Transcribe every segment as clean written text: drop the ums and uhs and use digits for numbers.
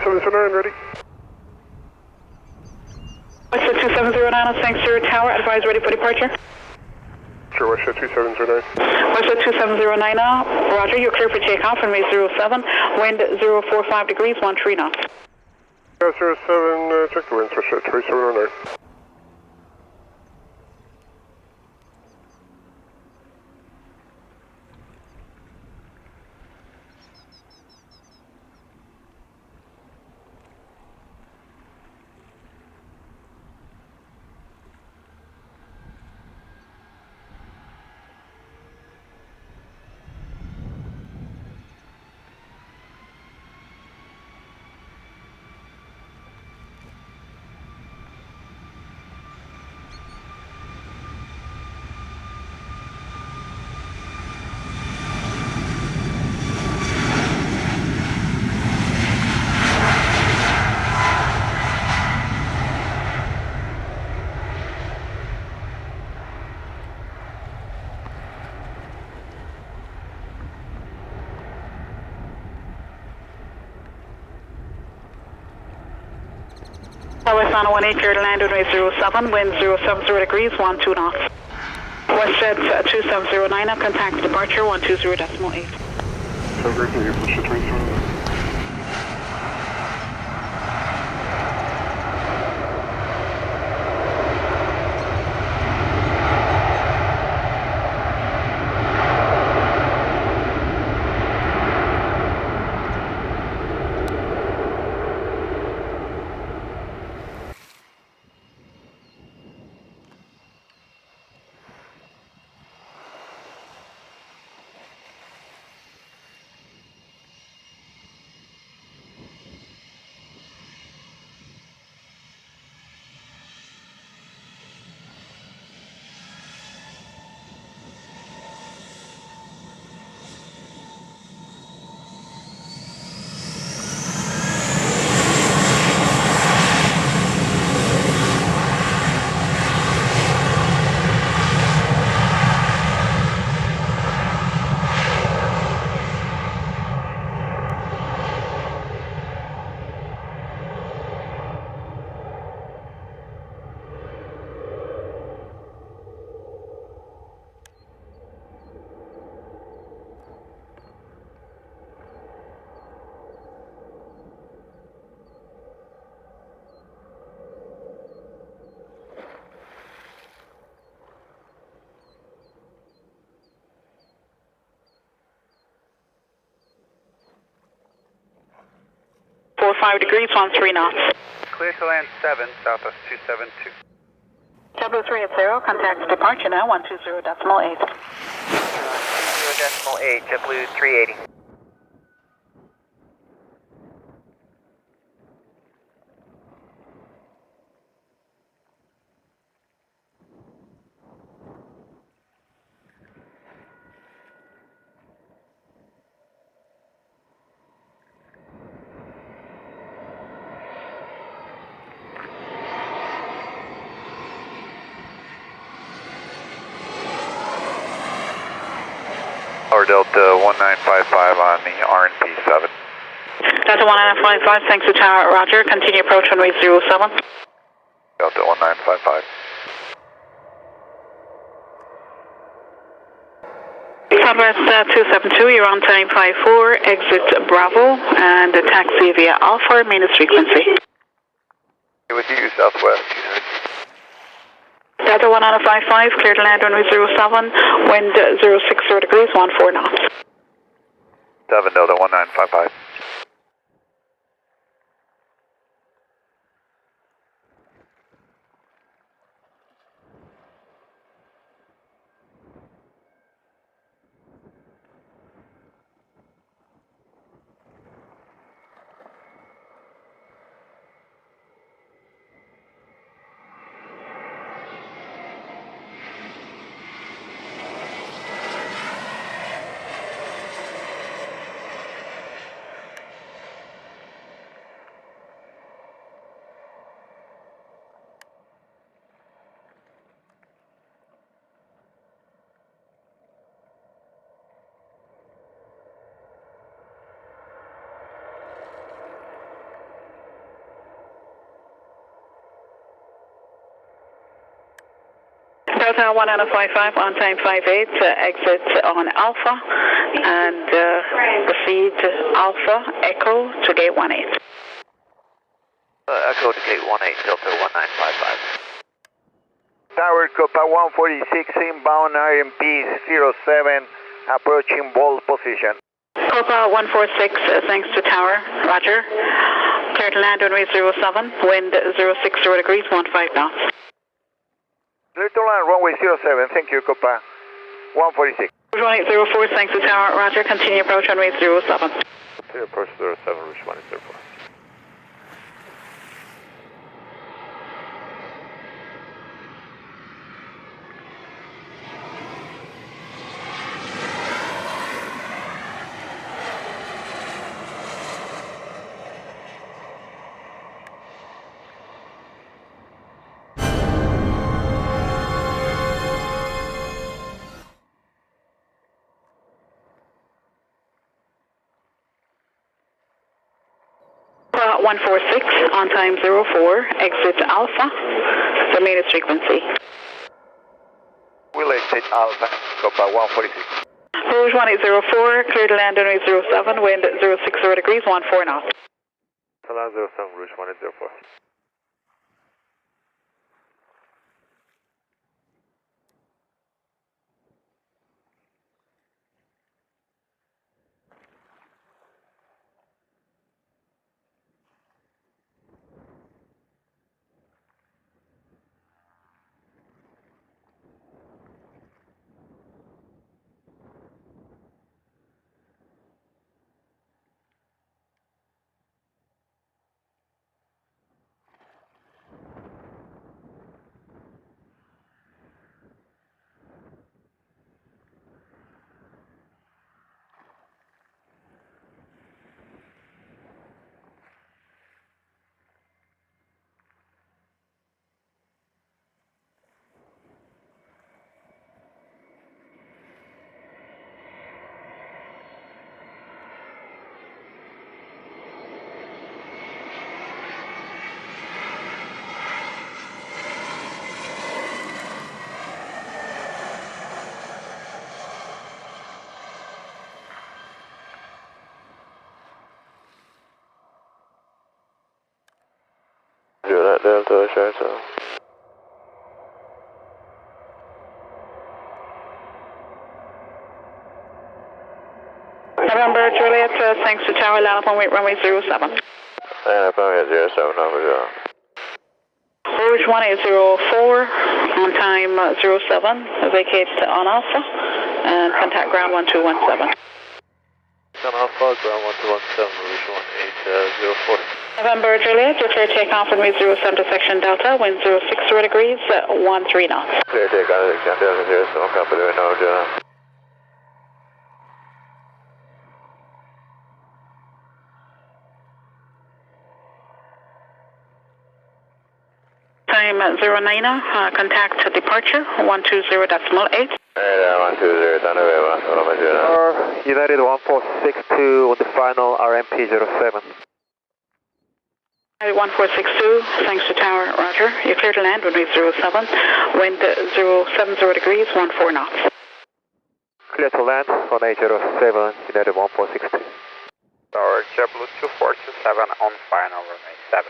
2709, ready? Westjet 2709, thanks sir, tower, advise ready for departure. Sure, Westjet 2709. Westjet 2709, roger, you're clear for takeoff, runway 07, wind 045 degrees, 13 knots. Yeah, 07, check the winds, Westjet 2709. West 918, clear to land, runway 07, wind 070 degrees, 12 knots. Westjet 2709, contact departure 120.8. So great to hear, Westjet 2709. Four 5 degrees, 13 knots. Clear to land 7, Southwest 272. JetBlue 380, contact departure now, 120.8. 0.8, JetBlue 380. Or Delta 1955 on the RNP 7. Delta 1955, thanks to tower, roger, continue approach runway 07. Delta 1955. Southwest 272, you're on time 54, exit Bravo, and taxi via Alpha, minus frequency. With you, Southwest. Delta 1955, clear to land runway 07, wind 060 degrees, 14 knots. 7 Delta 1955. Delta 1955, on time 58, exit on Alpha, and proceed Alpha Echo to gate 18. Echo to gate 18, Delta 1955. Tower Copa 146, inbound RMP 07, approaching bold position. Copa 146, thanks to tower, roger. Clear to land runway 07, wind 060 degrees, 15 knots. Clear to land, runway 07, thank you, Copa 146. 1804, thanks to tower, roger. Continue approach runway 07. Continue approach 07, Rouge 1804. Copa 146, on time 04, exit Alpha, the latest frequency. We'll exit Alpha, Copa 146. Rouge 1804, clear to land runway 07, wind 060 degrees, 14 knots. Land 07, Rouge 1804. Delta, Delta. November Juliet, thanks to tower, land upon runway 07. And upon 07, over 0. Rouge 1804, on time 07, vacate on Alpha, and contact ground 1217. On Alpha, ground 1217, Rouge 1804. November Juliet, declare takeoff runway 07 to section Delta, wind 060 degrees, 13 knots. Clear takeoff to section Delta 07, copy to know, Time 09, contact departure 120.8. 120, United 1462 on the final RMP 07. 1462, thanks to tower, roger. You're clear to land, runway 07, wind 070 degrees, 14 knots. Clear to land on 807, United 1462. Tower JetBlue 2427 on final runway 7.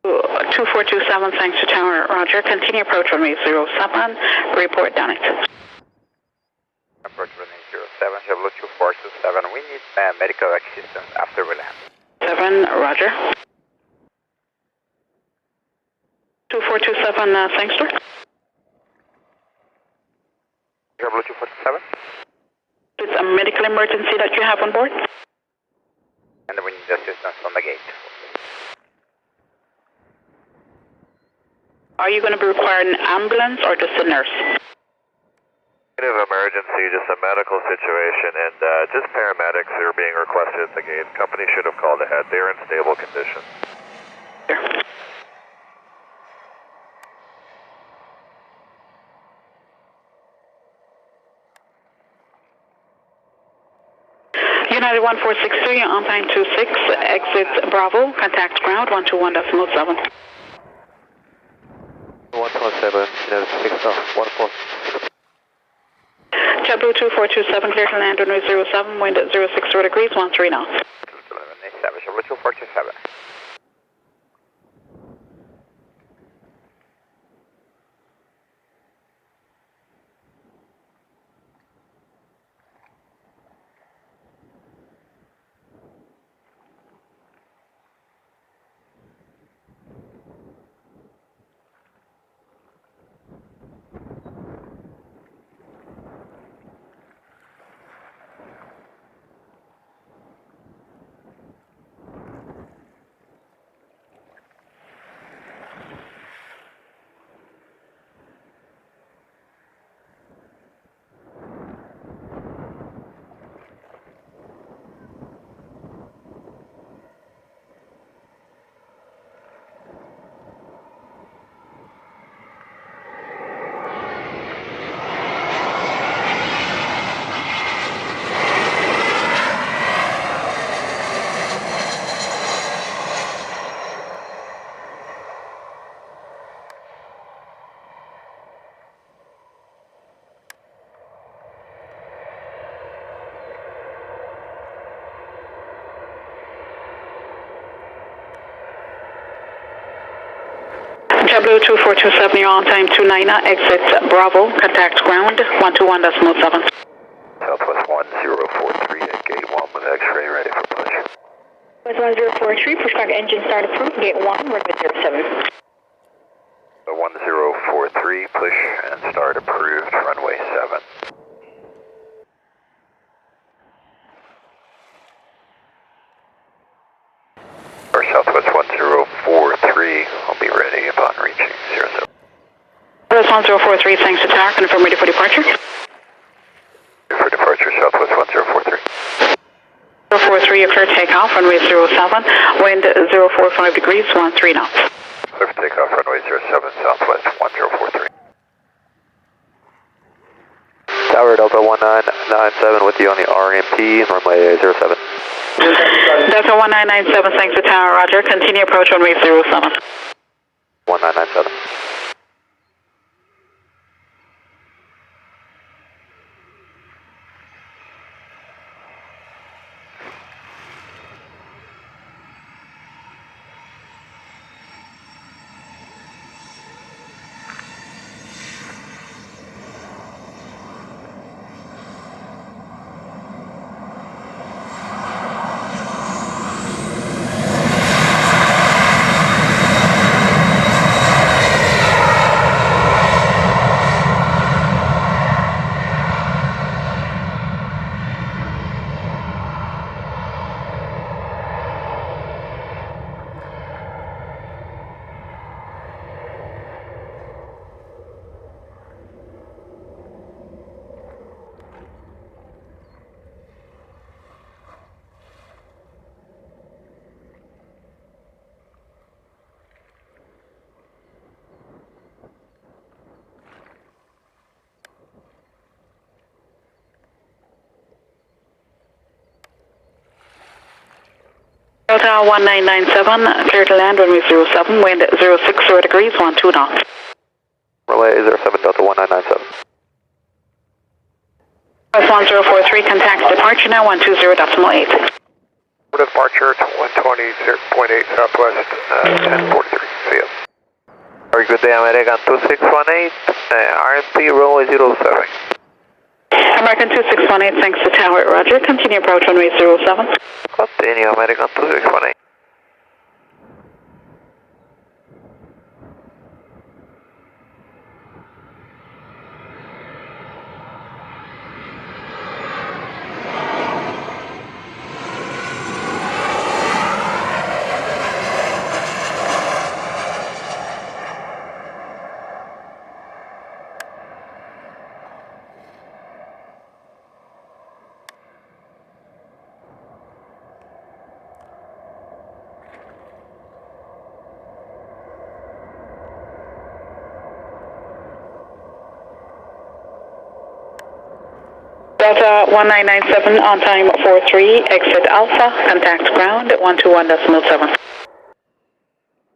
2427, thanks to tower, roger. Continue approach runway 07, report down it. Approach runway 07, JetBlue 2427. We need medical assistance after we land. 7, roger. 2427, thanks, sir. JetBlue 247. It's a medical emergency that you have on board. And we need assistance on the gate. Are you going to be requiring an ambulance or just a nurse? Kind of emergency, just a medical situation, and just paramedics are being requested at the gate. Company should have called ahead. They're in stable condition. Sure. United 1463, on time 26, exit Bravo, contact ground 121.7. 127, Windows 614. JetBlue 2427, clear to land runway 07, wind at 060 degrees, 13 knots. 7, JetBlue 2427. JetBlue 2427, you're on time 29, exit Bravo, contact ground 121.7. Southwest 1043 at gate 1 with X-ray ready for push. West 1043, push back engine start approved, gate 1, runway 07. 1043, push and start approved, runway 7. Or Southwest 1043, I'll be ready upon reaching 07. Southwest 1043, thanks to tower, confirm ready for departure. For departure, Southwest 1043. 043, you clear takeoff, runway 07, wind 045 degrees, 13 knots. Clear for takeoff, runway 07, Southwest 1043. Tower Delta 1997 with you on the RMP, runway 07. Delta 1997, thanks to tower, roger. Continue approach runway 07. 1997. Delta 1997, clear to land, runway 07, wind 060 degrees, 12 knots. Relay 07 Delta 1997. West 1043, contact departure now, 120.8. Departure 120.8 Southwest 1043. See you. Very good day, American 2618, RMP runway 07. American 2618, thanks to tower, roger. Continue approach runway 07. Continue, American 2618. Delta 1997, on time 43, exit Alpha, contact ground 121.7.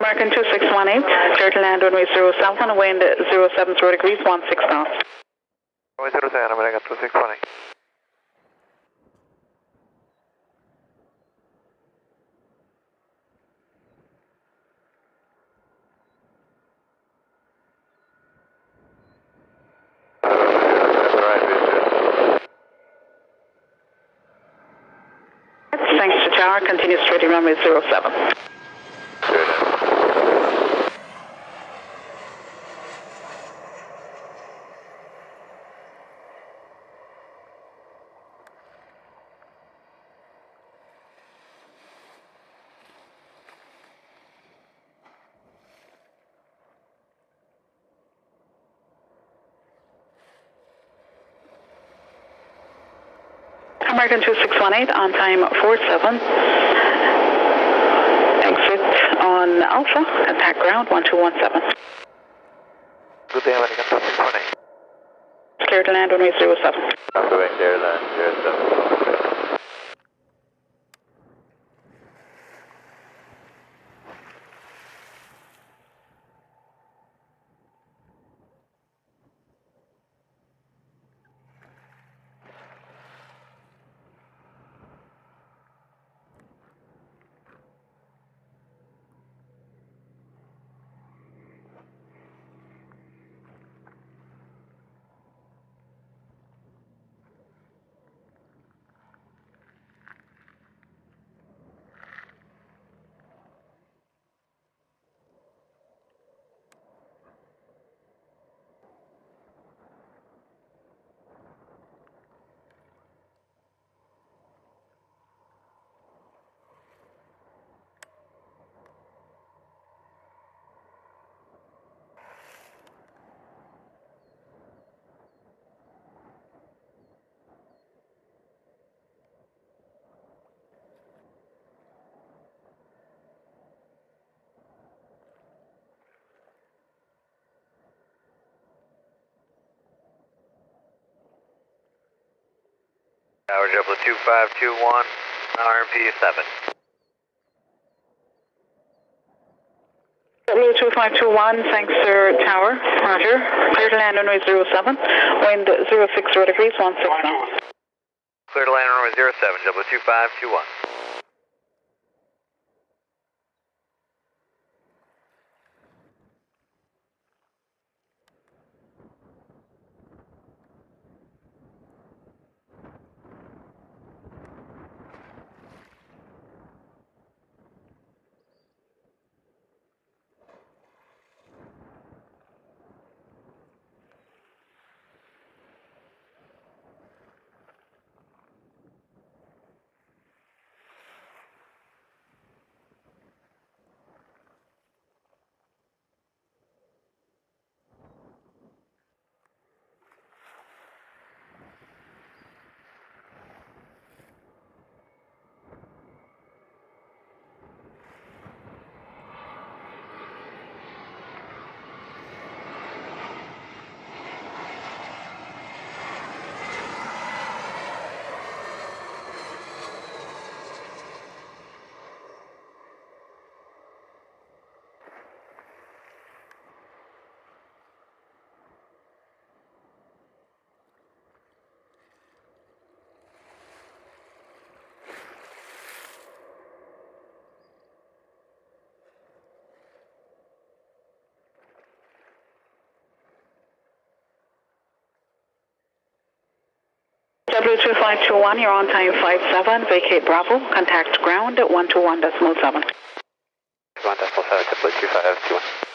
American 2618, clear to land runway 07, wind 070 degrees, 16 knots. Runway 07, American 2618. Thanks to tower, continue straight to runway 07. American 2618, on time 47. Exit on Alpha, contact ground 1217. Good day, American 2618. Clear to land runway 07. I'm going clear to land 07. Tower Double 2521, RMP 7. W2521, thanks sir, tower, roger. Clear to land runway 07, wind 060 degrees, 16 knots. Clear to land runway 07, Double 2521. W2521, you're on time 57, vacate Bravo, contact ground 121.7. 1.7, W2521.